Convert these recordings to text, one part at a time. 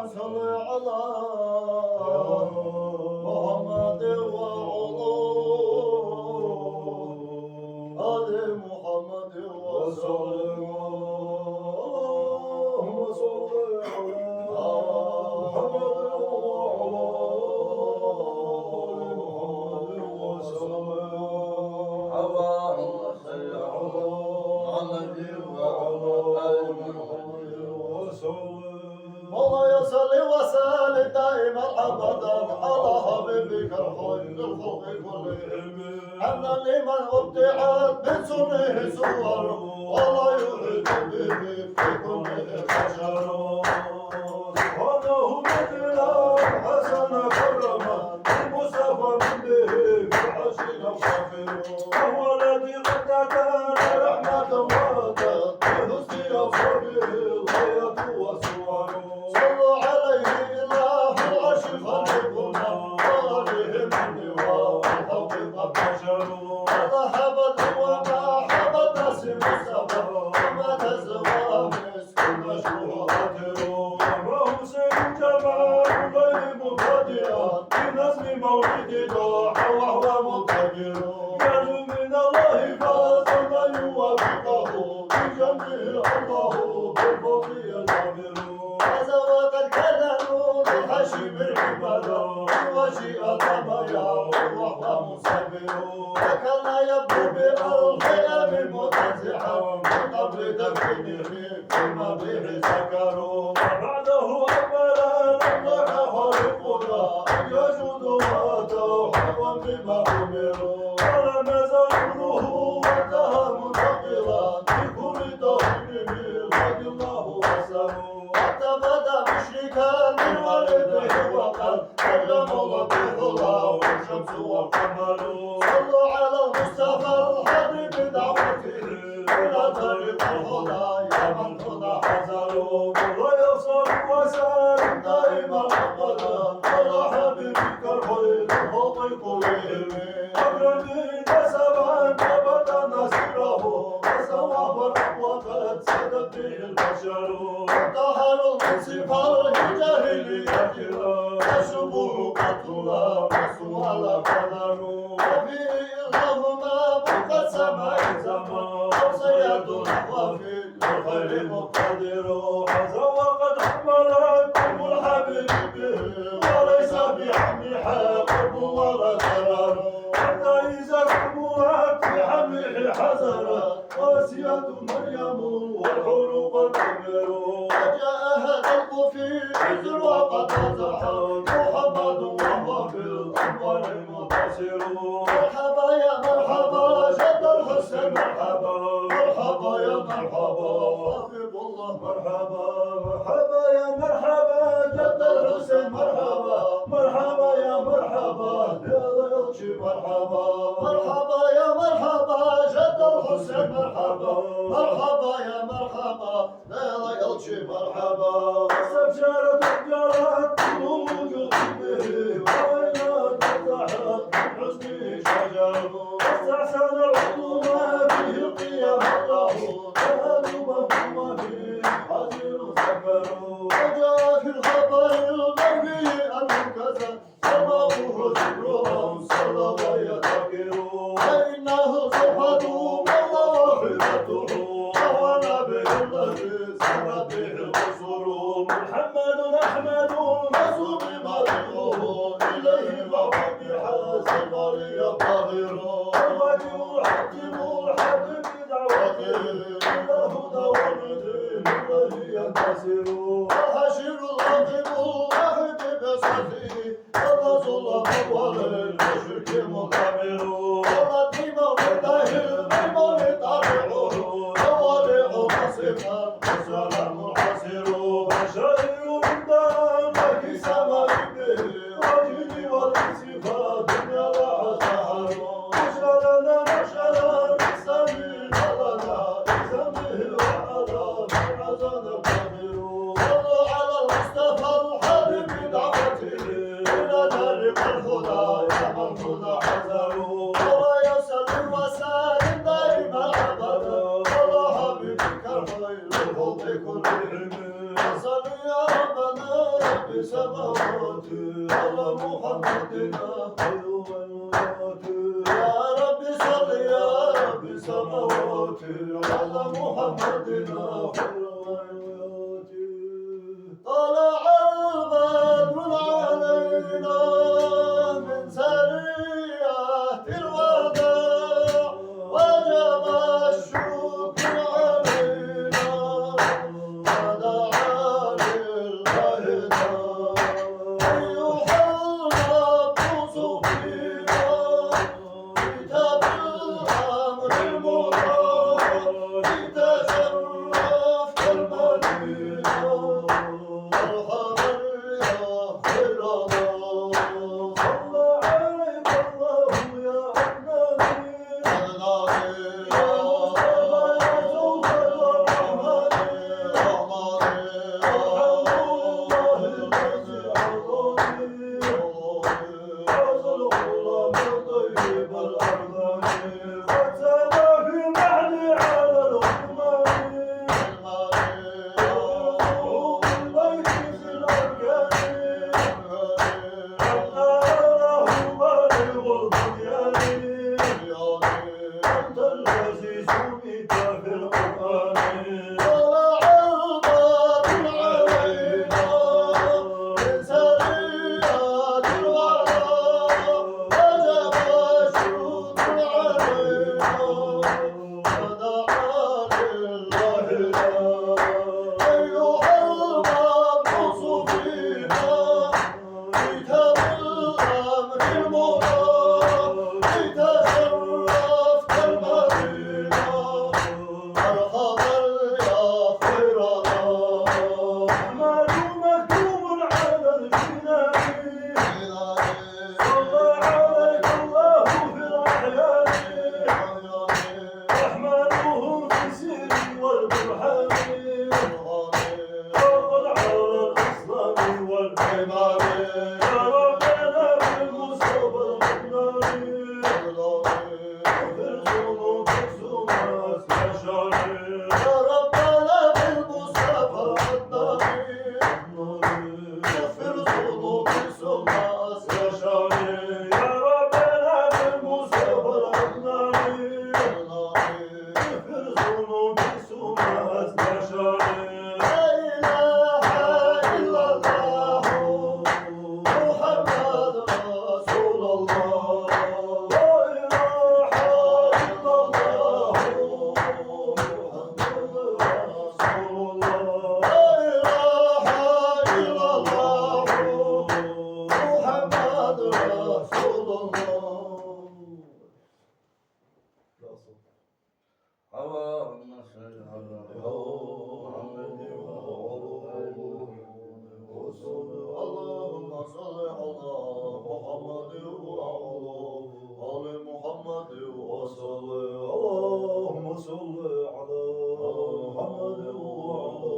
صل على محمد وعلى آل محمد وسلم. اللهم صل على محمد وعلى آل محمد وسلم. اللهم صل على محمد وعلى آل محمد وسلم. مولاي صل وسلم دائما ابدا على حبيبك الخير الخلق كلهم حمدا لمن ابدعت من سنه صور ولا يحيط به في كل بشر. سبحانه مثلا حسن كرما المصطفى من به في حسن فاخر وهو الذي قد كان رحمه واتت بحسن اوصافه الغايه والصور. صلوا عليه إله العرش خلقنا وآله من والحق قد بشروا. مرحبا وما حبت اسم مصطفى وما تزوى مسك المشروع قدروا. وحسين جمال غير مبتدئا بنظم مولد ضاحى وهو مبتكر. يرجو من الله فاز ان يوفقه بجنبه الله بالفضل يجبر. وقد كان نور الحشم العبادة وشيء الضمايا وهو مسبر. وكان يبدو بالخيام المتزحة من قبل تكوينه فيما به سكروا. وبعده أملا الله خالقنا أن يجودوا وأتوا حقا بما أمروا. ولم يزل نوره وانتهى منتقلا بكل طهر رضي الله وسلم. اعتمد مشركا من والده وقد حرم الله والشمس والقمر. صلوا على المصطفى الحاضر بدعوته الى طريق الهدى يا من هدى حذروا. ويصل وسلم دائما ابدا على حبيبك الخير الخلق كلهم. اكرمني نسبا ابدا نسيره وثواب وقد سدت به البشر. طهروا من صفات الجاهلية وشبه قتلى وسوى قدروا. وفي اللهم فوق السماء زمان وسيد نحو في الخير مقتدر. هذا وقد حملكم الحبيب به وليس بعمها قرب ولا ضرر. حتى إذا كبرت بحمله حزرت قاسية مريم والحروق الكبر. وجاء هذا الكفي عزر وقد نزح محمد وهو في الأموال المنتصر. مرحبا يا مرحبا جد الحسن مرحبا مرحبا يا مرحبا حبيب الله مرحبا. مرحبا يا مرحبا جد الحسن مرحبا مرحبا يا مرحبا يا ضيوتي مرحبا. مرحبا يا مرحبا جد الحسن مرحبا مرحبا يا مرحبا يا ضيوتي مرحبا. استبشرت الجرات كل وجود به وإن فتحت من حسنه شجر. واستحسن العلوم فيه القيام له كانوا مهما فيه حزين سفر. وجاء في الخبر الغيبي المنكسر سماه ذكرها صلى ويذكر. فإنه صفته والله وحدته وهو نبي الذي سرت به القصور. محمد أحمد مسوق مريضه إليه فهو بحسب ليطهر. الوجه حكم الحبيب بدعوته إلى الهدى والدين الذي ينتصر. الحشر الراقب واحد بصفه الرسول أول المشرك مغامر. والرتيب مطهر بالمولد طبيعه ووضع مصفا وسلام منحسر. بشائر من دام في سماء به وجد والصفات دنيا لها سهر. مشغلنا مشغلا بالسمين لنا بسمه وعلى من عزل القدر. صلوا على المصطفى السماوات على محمدنا خير الولايات يا رب صل يا رب السماوات على محمدنا خير الولايات طلع البدر علينا من سريعة الوداع وجب الشكر علينا ودعا لله أيها المبعوث فينا كتاب الأمر المطاع لتشرفت المدينة مرحبا يا خير الله صلى عليك الله يا عدناني يا مصطفى يا توبة الرحمن الله الذي عطاني هذا الغلام الطيب الأرضاني قد ساد في محلي على الغلمان يقول البيت في الأركان حتى له بالغ البنيان أنت الذي سميت في القرآن طلع البدر علينا من سريعة الوعى وجب الشكر علينا ودعا لله أيها المبعوث فينا كتاب الأمر المطاع لتشرفت المدينة مرحبا يا خير الله أحمد مكتوب على الجنان صلى عليك الله في الأحيان أحمدهم في السر والبرهان فضل على الإسلام والإيمان يا ربنا بالمصطفى الغناني اغفر ذنوب الزماس يا شافي يا ربنا بالمصطفى الغناني اغفر ذنوب الزماس يا شافي يا ربنا بالمصطفى الغناني اغفر ذنوب الزماس يا شافي لا إله إلا الله محمد رسول الله لا إله إلا الله محمد رسول الله لا إله إلا الله محمد رسول الله لا صوت اللهم صل على محمد اللهم صل على محمد وعلى آل محمد وصل اللهم صل على محمد وعلى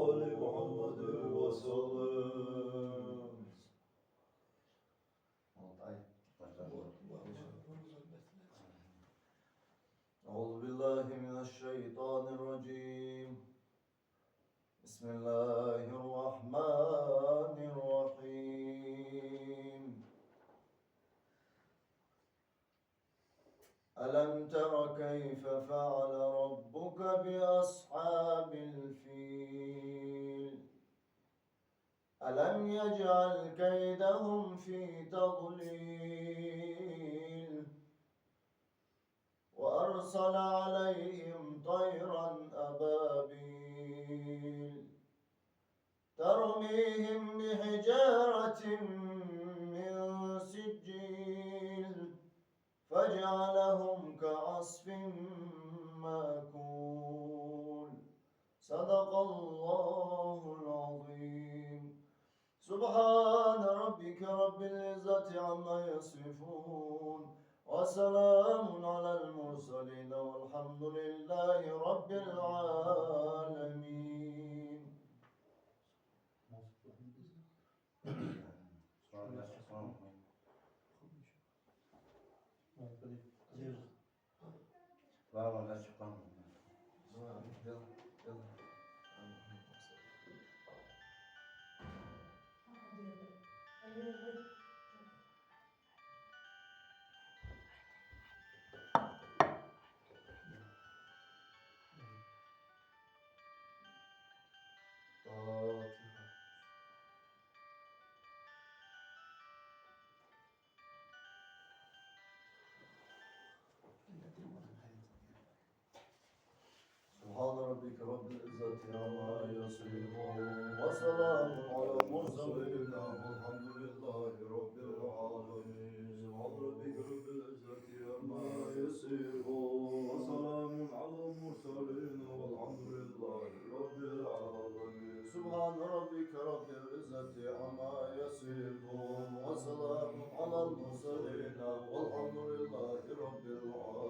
آل محمد وسلم أعوذ بالله من الشيطان الرجيم بسم الله الرحمن الرحيم ألم تر كيف فعل ربك بأصحاب الفيل ألم يجعل كيدهم في تضليل وأرسل عليهم طيرا أبابيل ترميهم بحجارة من سجيل فجعلهم كعصف مأكول صدق الله العظيم سبحان ربك رب العزة عما يصفون وسلام على المرسلين والحمد لله رب العالمين. Fatiha. سبحان ربك رب العزة عما يصفون وسلام على المرسلين والحمد لله رب العالمين سبحان ربك رب العزة عما يصفون وسلام على المرسلين والحمد لله رب العالمين سبحان ربك رب العزة عما يصفون وسلام على المرسلين والحمد لله رب العالمين